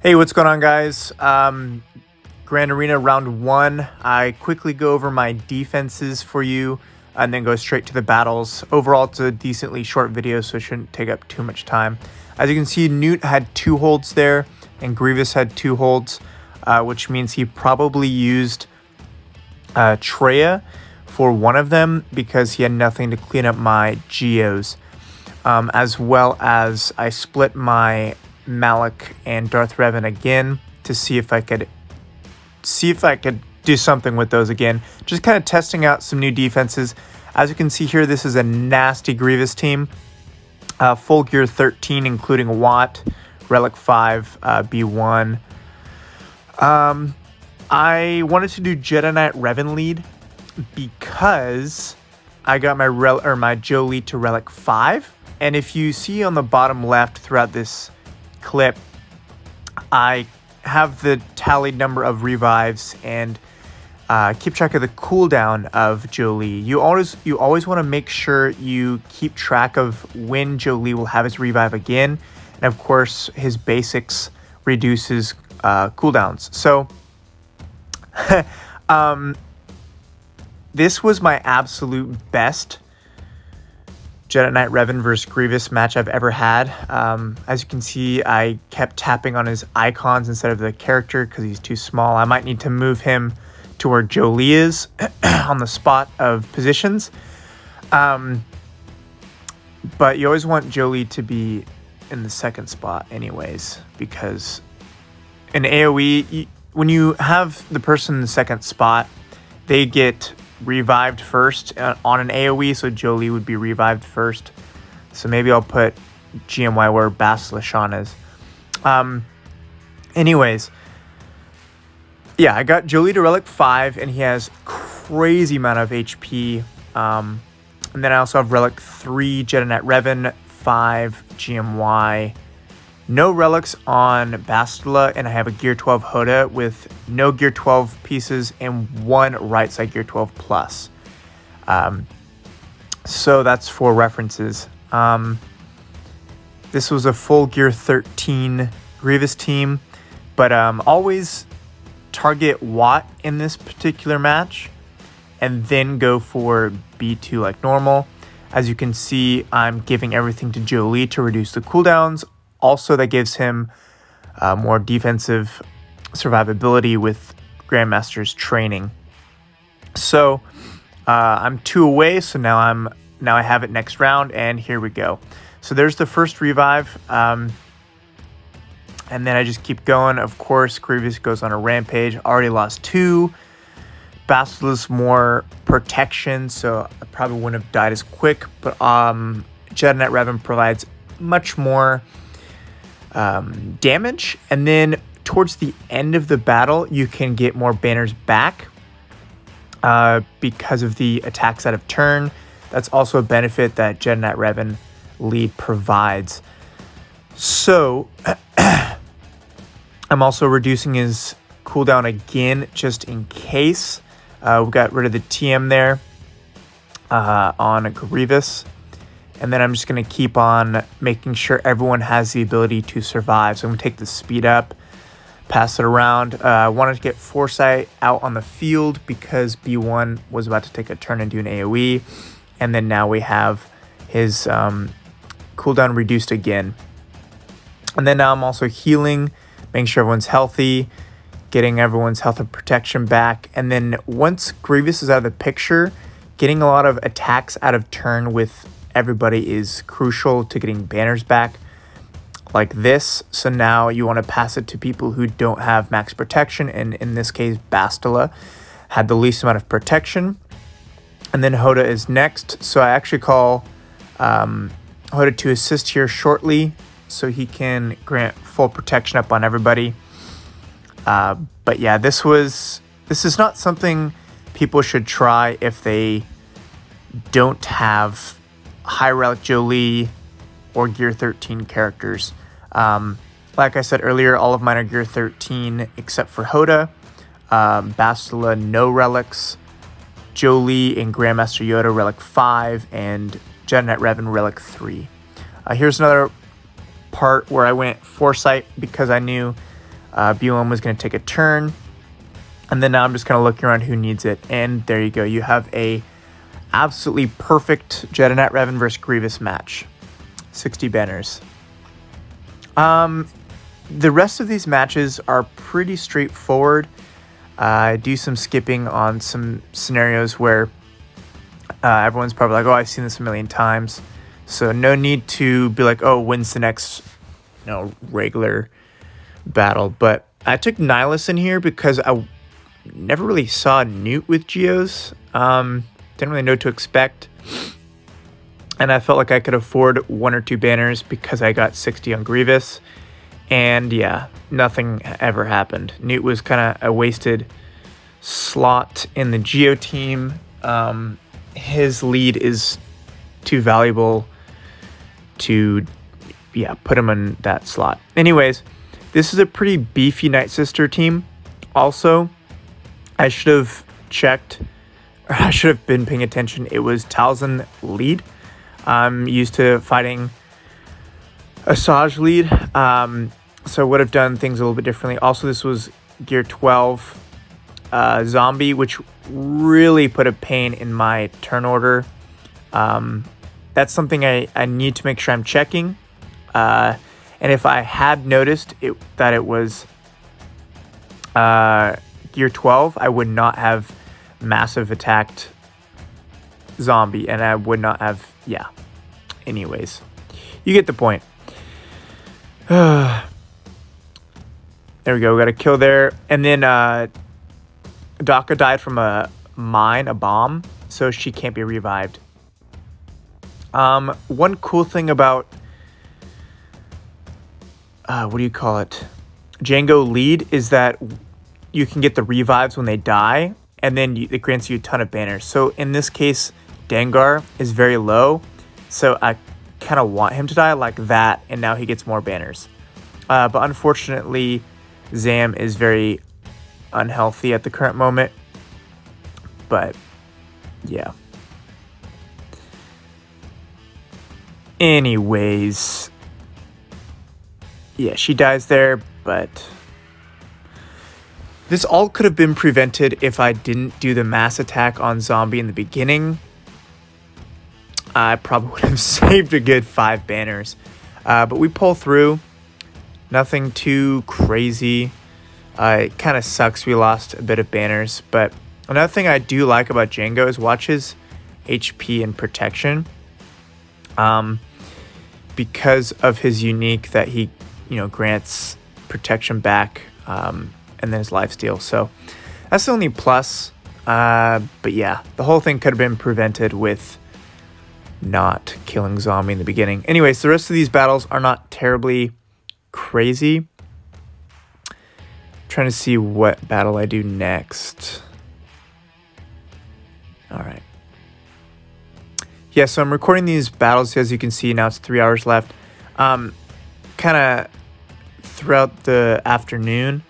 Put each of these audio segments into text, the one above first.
Hey, what's going on, guys? Grand Arena round 1. I quickly go over my defenses for you and then go straight to the battles. Overall, it's a decently short video, so it shouldn't take up too much time. As you can see, Newt had 2 holds there, and Grievous had 2 holds, which means he probably used Treya for one of them because he had nothing to clean up my Geos. As well as I split my Malik and Darth Revan again to see if I could do something with those again. Just kind of testing out some new defenses. As you can see here, this is a nasty Grievous team. Full gear 13, including Watt, Relic 5, B1. I wanted to do Jedi Knight Revan lead because I got my Jolee to Relic 5. And if you see on the bottom left throughout this clip, I have the tallied number of revives and keep track of the cooldown of Jolee. You always want to make sure you keep track of when Jolee will have his revive again, and of course his basics reduces cooldowns. So this was my absolute best Jedi Knight Revan versus Grievous match I've ever had. As you can see, I kept tapping on his icons instead of the character because he's too small. I might need to move him to where Jolee is on the spot of positions. But you always want Jolee to be in the second spot anyways, because in AoE, when you have the person in the second spot, they get revived first on an AoE, so Jolee would be revived first. So maybe I'll put GMY where Basilishan is. Anyways, yeah, I got Jolee to Relic 5, and he has crazy amount of HP. And then I also have Relic 3, Jedi Knight Revan, 5, GMY. No relics on Bastila, and I have a Gear 12 Hoda with no Gear 12 pieces and 1 right side Gear 12 plus. So that's for references. This was a full Gear 13 Grievous team, but always target Watt in this particular match and then go for B2 like normal. As you can see, I'm giving everything to Jolee to reduce the cooldowns. Also, that gives him more defensive survivability with Grandmaster's training. So I'm 2 away. So now I have it next round, and here we go. So there's the first revive, and then I just keep going. Of course, Grievous goes on a rampage. Already lost 2. Basila's more protection, so I probably wouldn't have died as quick. But Jedi Knight Revan provides much more damage, and then towards the end of the battle you can get more banners back because of the attacks out of turn. That's also a benefit that Jedi Knight Revan lead provides. So I'm also reducing his cooldown again just in case. We got rid of the TM there on Grievous. And then I'm just going to keep on making sure everyone has the ability to survive. So I'm going to take the speed up, pass it around. I wanted to get Foresight out on the field because B1 was about to take a turn and do an AoE. And then now we have his cooldown reduced again. And then now I'm also healing, making sure everyone's healthy, getting everyone's health and protection back. And then once Grievous is out of the picture, getting a lot of attacks out of turn with everybody is crucial to getting banners back like this. So now you want to pass it to people who don't have max protection, and in this case Bastila had the least amount of protection. And then Hoda is next, so I actually call Hoda to assist here shortly so he can grant full protection up on everybody. But yeah, this is not something people should try if they don't have High Relic Jolee or Gear 13 characters. Like I said earlier, all of mine are Gear 13 except for Hoda. Bastila, no relics. Jolee and Grandmaster Yoda, Relic 5, and Jedi Knight Revan, Relic 3. Here's another part where I went Foresight because I knew BLM was going to take a turn. And then now I'm just kind of looking around who needs it. And there you go. You have a absolutely perfect Jedi Knight Revan versus Grievous match. 60 banners. The rest of these matches are pretty straightforward. I do some skipping on some scenarios where everyone's probably like, oh, I've seen this a million times. So no need to be like, oh, when's the next regular battle. But I took Nihilus in here because I never really saw Newt with Geos. Didn't really know what to expect. And I felt like I could afford 1 or 2 banners because I got 60 on Grievous. And yeah, nothing ever happened. Newt was kind of a wasted slot in the Geo team. His lead is too valuable to put him in that slot. Anyways, this is a pretty beefy Nightsister team. Also, I should have checked, or I should have been paying attention. It was Talzin lead. I'm used to fighting Asajj lead. So I would have done things a little bit differently. Also, this was Gear 12 Zombie, which really put a pain in my turn order. That's something I need to make sure I'm checking. And if I had noticed that it was Gear 12, I would not have massive attacked Zombie, and I would not have, Anyways, you get the point. There we go. We got a kill there. And then Daka died from a bomb, so she can't be revived. One cool thing about Jango lead is that you can get the revives when they die, and then it grants you a ton of banners. So in this case, Dengar is very low, so I kind of want him to die like that, and now he gets more banners. But unfortunately, Zam is very unhealthy at the current moment. But yeah. Anyways, she dies there, but this all could have been prevented if I didn't do the mass attack on Zombie in the beginning. I probably would have saved a good 5 banners. But we pull through. Nothing too crazy. It kind of sucks we lost a bit of banners. But another thing I do like about Jango is watch his HP and protection. Because of his unique that he, grants protection back, and then his lifesteal. So that's the only plus. But yeah, the whole thing could have been prevented with not killing Zombie in the beginning. Anyways, the rest of these battles are not terribly crazy. Trying to see what battle I do next. All right. Yeah, so I'm recording these battles. As you can see, now it's 3 hours left. Kind of throughout the afternoon,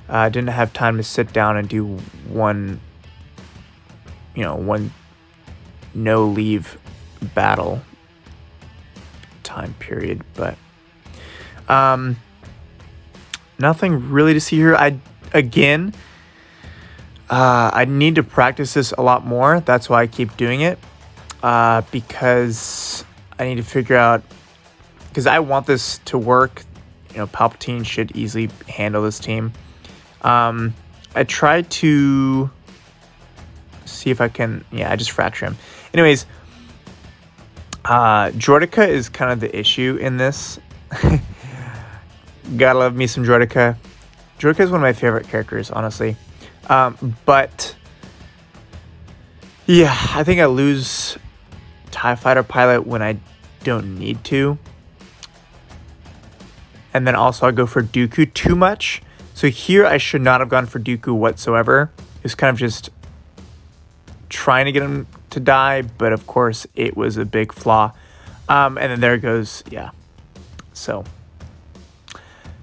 I didn't have time to sit down and do one no leave battle time period, but nothing really to see here. I need to practice this a lot more. That's why I keep doing it, because I need to figure out, because I want this to work. Palpatine should easily handle this team. I try to see if I can, I just fracture him. Anyways, Droideka is kind of the issue in this. Gotta love me some Droideka. Droideka is one of my favorite characters, honestly. But yeah, I think I lose TIE Fighter Pilot when I don't need to. And then also I go for Dooku too much. So here I should not have gone for Dooku whatsoever. It's kind of just trying to get him to die, but of course it was a big flaw. And then there goes, So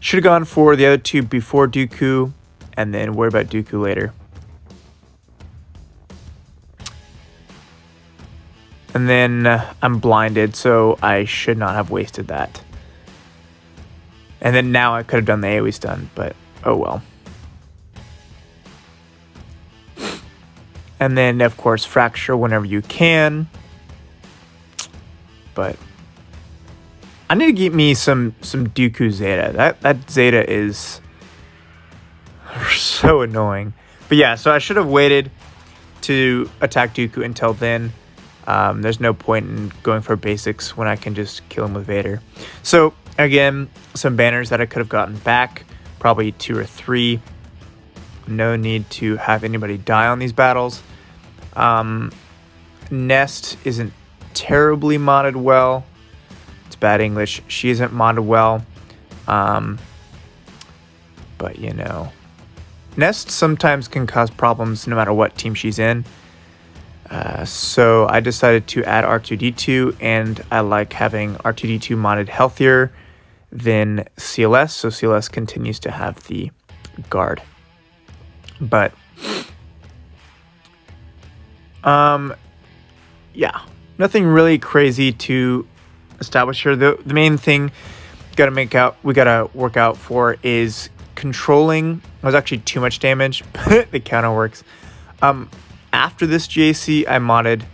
should have gone for the other two before Dooku, and then worry about Dooku later. And then I'm blinded, so I should not have wasted that. And then now I could have done the AoE stun, but oh well. And then, of course, Fracture whenever you can. But I need to get me some Dooku Zeta. That Zeta is so annoying. But yeah, so I should have waited to attack Dooku until then. There's no point in going for basics when I can just kill him with Vader. So again, some banners that I could have gotten back, probably 2 or 3. No need to have anybody die on these battles. Nest isn't terribly modded well. It's bad English. She isn't modded well. But you know, Nest sometimes can cause problems no matter what team she's in. So I decided to add R2-D2, and I like having R2-D2 modded healthier than CLS, so CLS continues to have the guard. But yeah, nothing really crazy to establish here. The main thing we gotta work out for is controlling. It was actually too much damage, but the counter works. After this GAC, I modded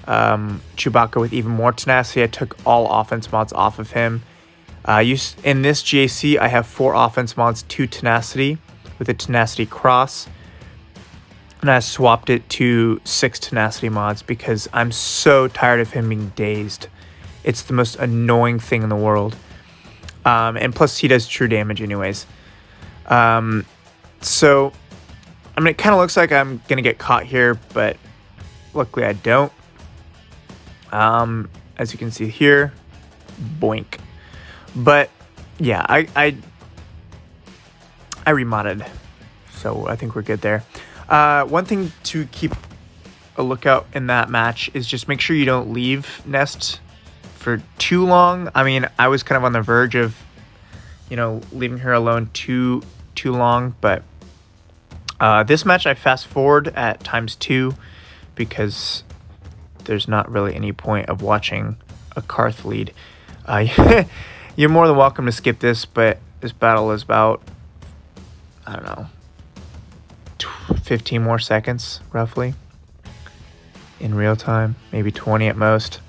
Chewbacca with even more tenacity. I took all offense mods off of him. In this GAC, I have 4 offense mods, 2 tenacity with a tenacity cross. And I swapped it to 6 tenacity mods because I'm so tired of him being dazed. It's the most annoying thing in the world. And plus, he does true damage anyways. So, I mean, it kind of looks like I'm going to get caught here, but luckily I don't. As you can see here, boink. But, yeah, I remodded, so I think we're good there. One thing to keep a lookout in that match is just make sure you don't leave Nest for too long. I mean, I was kind of on the verge of, you know, leaving her alone too long, but this match I fast forward at ×2 because there's not really any point of watching a Karth lead. You're more than welcome to skip this, but this battle is about, I don't know, 15 more seconds roughly in real time, maybe 20 at most.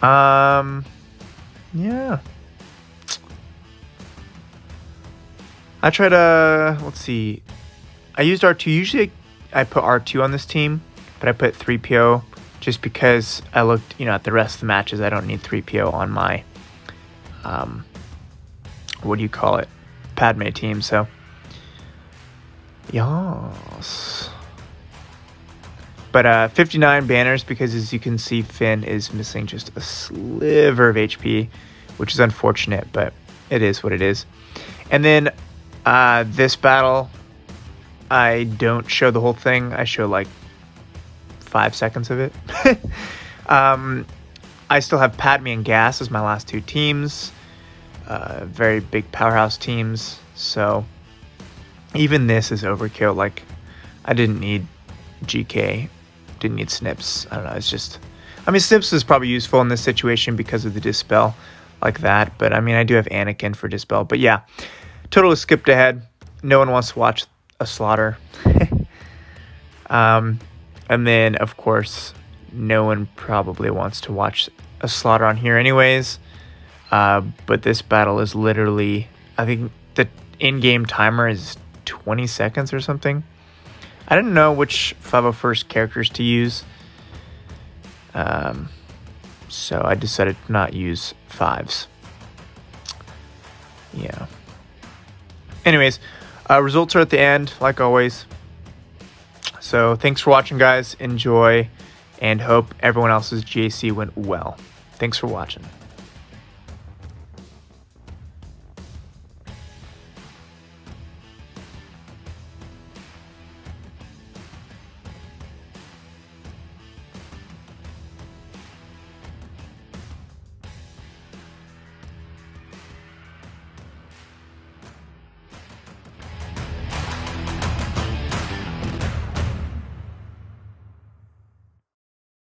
Yeah, I try to, let's see, I used R2. Usually I put R2 on this team, but I put 3PO just because I looked, you know, at the rest of the matches. I don't need 3PO on my what do you call it, Padme team. So yes, but 59 banners because, as you can see, Finn is missing just a sliver of HP, which is unfortunate, but it is what it is. And then this battle, I don't show the whole thing. I show like 5 seconds of it. I still have Padme and Gas as my last 2 teams. Very big powerhouse teams. So even this is overkill. Like, I didn't need GK. Didn't need Snips. I don't know. It's just, I mean, Snips is probably useful in this situation because of the Dispel like that. But I mean, I do have Anakin for Dispel. But yeah, totally skipped ahead. No one wants to watch a slaughter. And then, of course, no one probably wants to watch a slaughter on here anyways. But this battle is literally, I think the in-game timer is 20 seconds or something. I didn't know which 501st characters to use. So I decided to not use 5s. Yeah. Anyways, results are at the end, like always. So thanks for watching, guys. Enjoy, and hope everyone else's GAC went well. Thanks for watching.